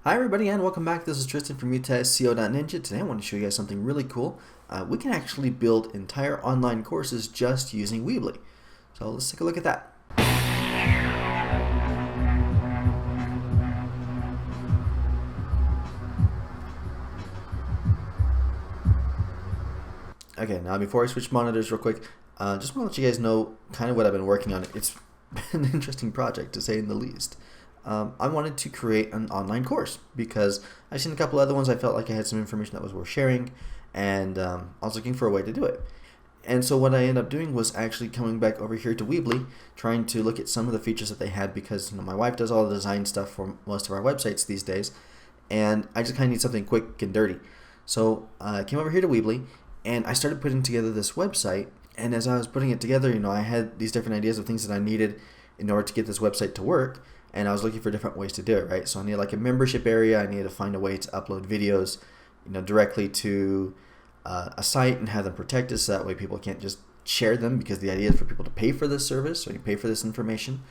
Hi everybody and welcome back. This is Triston from UTSCO.Ninja. Today I want to show you guys something really cool. We can actually build entire online courses just using Weebly. So let's take a look at that. Okay, now before I switch monitors real quick, just want to let you guys know kind of what I've been working on. It's been an interesting project to say in the least. I wanted to create an online course because I've seen a couple other ones. I felt like I had some information that was worth sharing, and I was looking for a way to do it. And so what I ended up doing was actually coming back over here to Weebly, trying to look at some of the features that they had because my wife does all the design stuff for most of our websites these days, and I just kind of need something quick and dirty. So I came over here to Weebly, and I started putting together this website. And as I was putting it together, I had these different ideas of things that I needed in order to get this website to work. And I was looking for different ways to do it, right? So I needed like a membership area. I needed to find a way to upload videos, directly to a site and have them protected, so that way people can't just share them, because the idea is for people to pay for this service, so you pay for this information.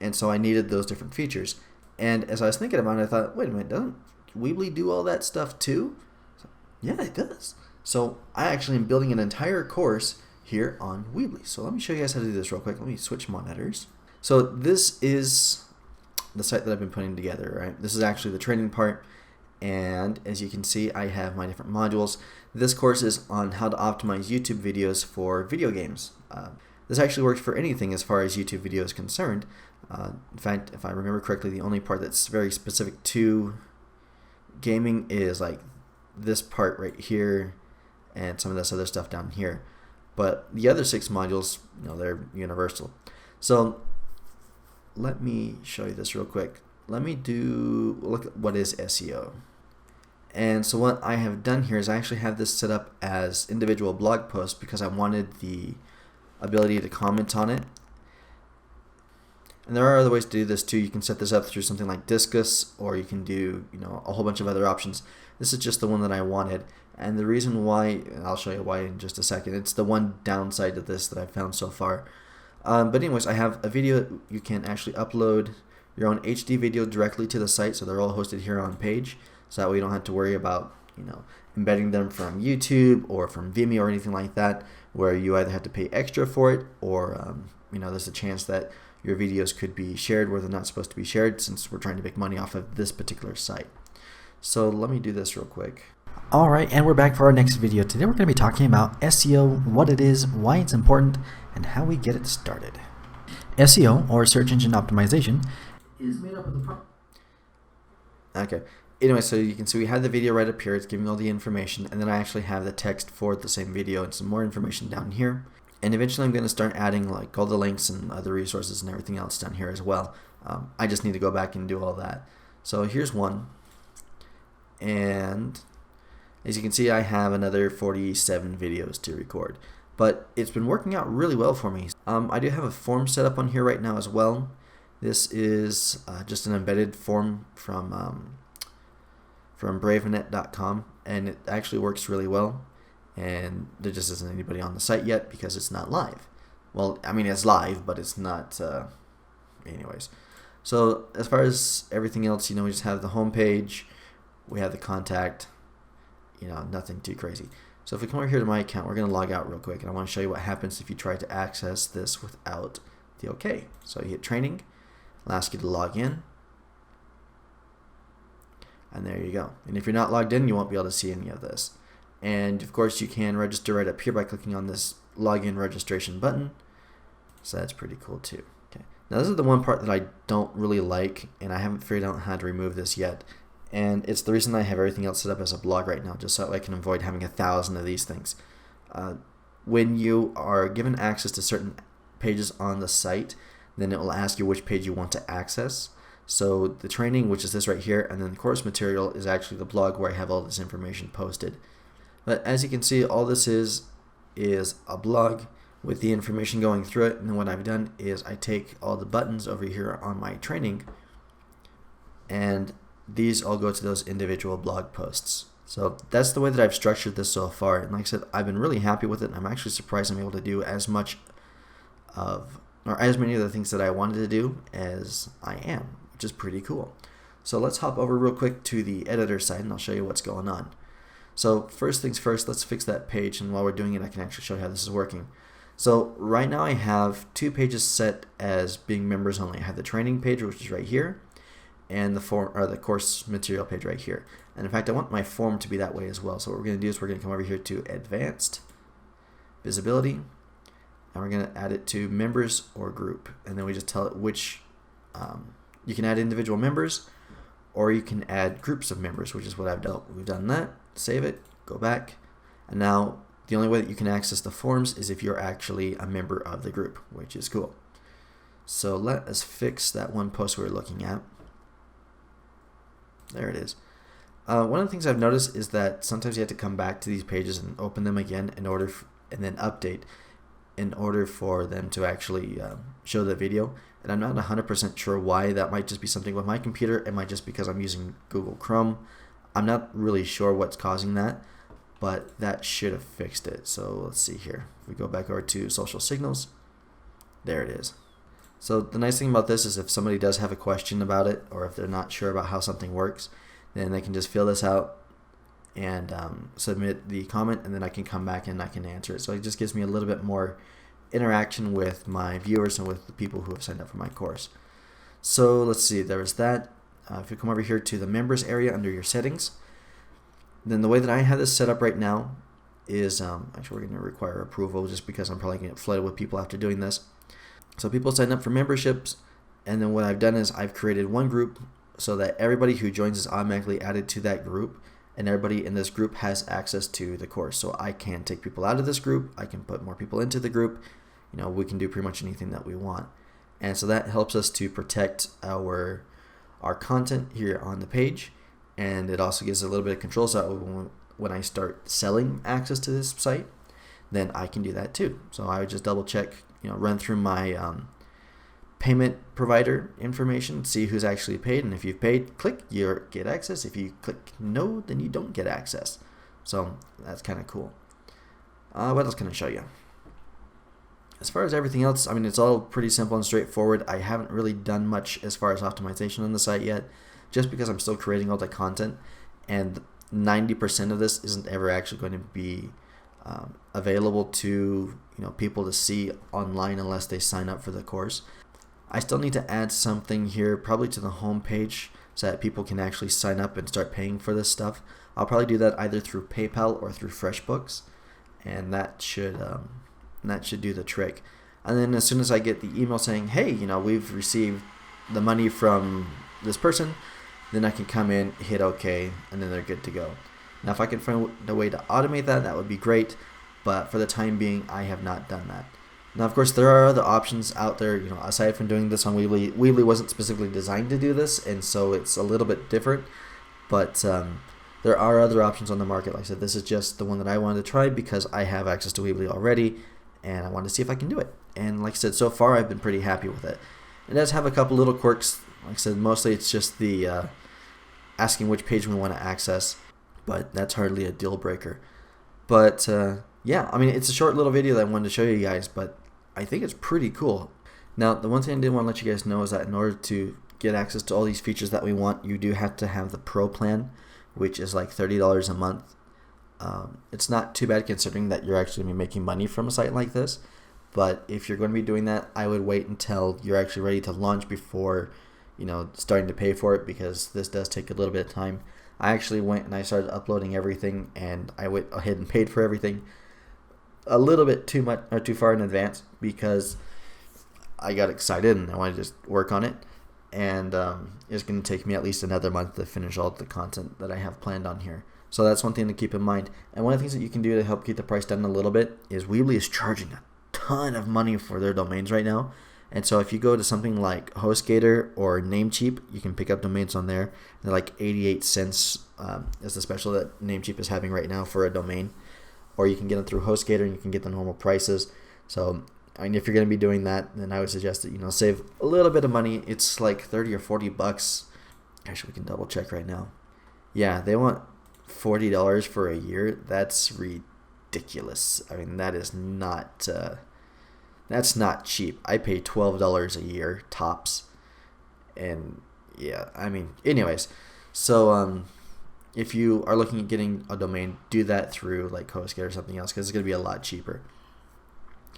And so I needed those different features. And as I was thinking about it, I thought, wait a minute, doesn't Weebly do all that stuff too? So, yeah, it does. So I actually am building an entire course here on Weebly. So let me show you guys how to do this real quick. Let me switch monitors. So this is the site that I've been putting together, right? This is actually the training part, and as you can see, I have my different modules. This course is on how to optimize YouTube videos for video games. This actually works for anything as far as YouTube video is concerned. In fact, if I remember correctly, the only part that's very specific to gaming is like this part right here and some of this other stuff down here. But the other 6 modules, they're universal. So let me show you this real quick. Let me look at what is SEO. And so what I have done here is I actually have this set up as individual blog posts because I wanted the ability to comment on it. And there are other ways to do this too. You can set this up through something like Disqus, or you can do a whole bunch of other options. This is just the one that I wanted, and the reason why, and I'll show you why in just a second. It's the one downside to this that I've found so far. But anyways, I have a video. You can actually upload your own HD video directly to the site, so they're all hosted here on page, so that way you don't have to worry about embedding them from YouTube or from Vimeo or anything like that, where you either have to pay extra for it, or there's a chance that your videos could be shared where they're not supposed to be shared, since we're trying to make money off of this particular site. So let me do this real quick. Alright, and we're back for our next video. Today we're going to be talking about SEO, what it is, why it's important, and how we get it started. SEO, or search engine optimization, is made up of the Okay. Anyway, so you can see we have the video right up here. It's giving all the information, and then I actually have the text for the same video and some more information down here. And eventually I'm going to start adding like all the links and other resources and everything else down here as well. I just need to go back and do all that. So here's one. And as you can see, I have another 47 videos to record. But it's been working out really well for me. I do have a form set up on here right now as well. This is just an embedded form from bravenet.com, and it actually works really well. And there just isn't anybody on the site yet because it's not live. Well, I mean, it's live, but it's not. Anyways, so as far as everything else, we just have the home page, we have the contact, nothing too crazy. So if we come over here to my account, we're going to log out real quick, and I want to show you what happens if you try to access this without the OK. So you hit training, it'll ask you to log in, and there you go. And if you're not logged in, you won't be able to see any of this. And of course, you can register right up here by clicking on this login registration button. So that's pretty cool too. Okay. Now this is the one part that I don't really like, and I haven't figured out how to remove this yet. And it's the reason I have everything else set up as a blog right now, just so I can avoid having 1,000 of these things. When you are given access to certain pages on the site, then it will ask you which page you want to access. So the training, which is this right here, and then the course material is actually the blog where I have all this information posted. But as you can see, all this is a blog with the information going through it. And then what I've done is I take all the buttons over here on my training, and these all go to those individual blog posts. So that's the way that I've structured this so far. And like I said, I've been really happy with it. And I'm actually surprised I'm able to do as many of the things that I wanted to do as I am, which is pretty cool. So let's hop over real quick to the editor side and I'll show you what's going on. So first things first, let's fix that page, and while we're doing it I can actually show you how this is working. So right now I have 2 pages set as being members only. I have the training page, which is right here, and the course material page right here. And in fact, I want my form to be that way as well. So what we're going to do is we're going to come over here to Advanced, Visibility, and we're going to add it to Members or Group. And then we just tell it which, you can add individual members, or you can add groups of members, which is what we've done that. Save it, go back, and now the only way that you can access the forms is if you're actually a member of the group, which is cool. So let us fix that one post we were looking at. There it is. One of the things I've noticed is that sometimes you have to come back to these pages and open them again and then update in order for them to actually show the video. And I'm not 100% sure why. That might just be something with my computer. It might just because I'm using Google Chrome. I'm not really sure what's causing that, but that should have fixed it. So let's see here. If we go back over to social signals, there it is. So the nice thing about this is if somebody does have a question about it, or if they're not sure about how something works, then they can just fill this out and submit the comment, and then I can come back and I can answer it. So it just gives me a little bit more interaction with my viewers and with the people who have signed up for my course. So let's see, there was that. If you come over here to the members area under your settings, then the way that I have this set up right now is, actually we're going to require approval just because I'm probably going to get flooded with people after doing this. So people sign up for memberships, and then what I've done is I've created one group so that everybody who joins is automatically added to that group, and everybody in this group has access to the course. So I can take people out of this group, I can put more people into the group, we can do pretty much anything that we want. And so that helps us to protect our content here on the page, and it also gives a little bit of control, so when I start selling access to this site, then I can do that too. So I would just double check, run through my payment provider information, see who's actually paid, and if you've paid, click, you get access. If you click no, then you don't get access. So that's kind of cool. What else can I show you? As far as everything else, it's all pretty simple and straightforward. I haven't really done much as far as optimization on the site yet, just because I'm still creating all the content, and 90% of this isn't ever actually going to be available to people to see online unless they sign up for the course. I still need to add something here, probably to the home page, so that people can actually sign up and start paying for this stuff. I'll probably do that either through PayPal or through FreshBooks, and that should do the trick. And then as soon as I get the email saying, hey, we've received the money from this person, then I can come in, hit OK, and then they're good to go. Now if I can find a way to automate that, that would be great, but for the time being I have not done that. Now of course there are other options out there, aside from doing this on Weebly. Weebly wasn't specifically designed to do this, and so it's a little bit different, but there are other options on the market. Like I said, this is just the one that I wanted to try because I have access to Weebly already, and I wanted to see if I can do it. And like I said, so far I've been pretty happy with it. It does have a couple little quirks. Like I said, mostly it's just the asking which page we want to access, but that's hardly a deal breaker. But yeah, it's a short little video that I wanted to show you guys, but I think it's pretty cool. Now, the one thing I did want to let you guys know is that in order to get access to all these features that we want, you do have to have the Pro plan, which is like $30 a month. It's not too bad considering that you're actually going to be making money from a site like this, but if you're going to be doing that, I would wait until you're actually ready to launch before starting to pay for it, because this does take a little bit of time. I actually went and I started uploading everything, and I went ahead and paid for everything a little bit too much or too far in advance because I got excited and I wanted to just work on it, and it's going to take me at least another month to finish all the content that I have planned on here. So that's one thing to keep in mind. And one of the things that you can do to help keep the price down a little bit is Weebly is charging a ton of money for their domains right now. And so if you go to something like HostGator or Namecheap, you can pick up domains on there. They're like 88 cents is the special that Namecheap is having right now for a domain. Or you can get them through HostGator and you can get the normal prices. So if you're going to be doing that, then I would suggest that save a little bit of money. It's like 30 or 40 bucks. Actually, we can double check right now. Yeah, they want $40 for a year. That's ridiculous. That is not... that's not cheap. I pay $12 a year tops, and yeah, I mean, anyways, so if you are looking at getting a domain, do that through like HostGator or something else, because it's going to be a lot cheaper.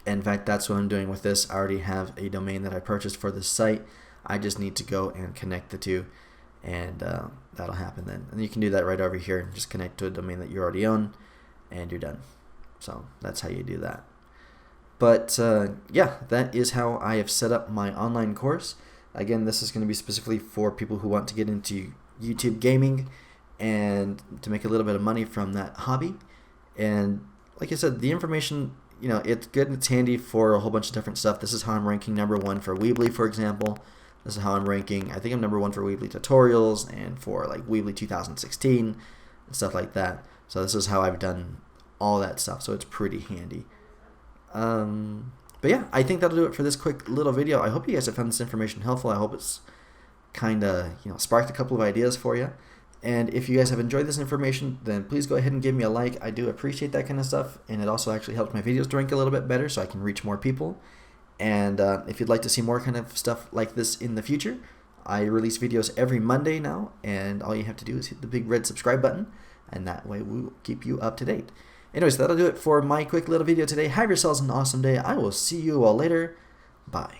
In fact, that's what I'm doing with this. I already have a domain that I purchased for this site. I just need to go and connect the two, and that'll happen then. And you can do that right over here. Just connect to a domain that you already own, and you're done. So that's how you do that. But yeah, that is how I have set up my online course. Again, this is going to be specifically for people who want to get into YouTube gaming and to make a little bit of money from that hobby. And like I said, the information, you know, it's good and it's handy for a whole bunch of different stuff. This is how I'm ranking #1 for Weebly, for example. This is how I'm ranking. I think I'm #1 for Weebly tutorials and for like Weebly 2016 and stuff like that. So this is how I've done all that stuff. So it's pretty handy. But yeah, I think that'll do it for this quick little video. I hope you guys have found this information helpful. I hope it's kind of, you know, sparked a couple of ideas for you. And if you guys have enjoyed this information, then please go ahead and give me a like. I do appreciate that kind of stuff, and it also actually helps my videos to rank a little bit better so I can reach more people. And if you'd like to see more kind of stuff like this in the future, I release videos every Monday now, and all you have to do is hit the big red subscribe button, and that way we'll keep you up to date. Anyways, that'll do it for my quick little video today. Have yourselves an awesome day. I will see you all later. Bye.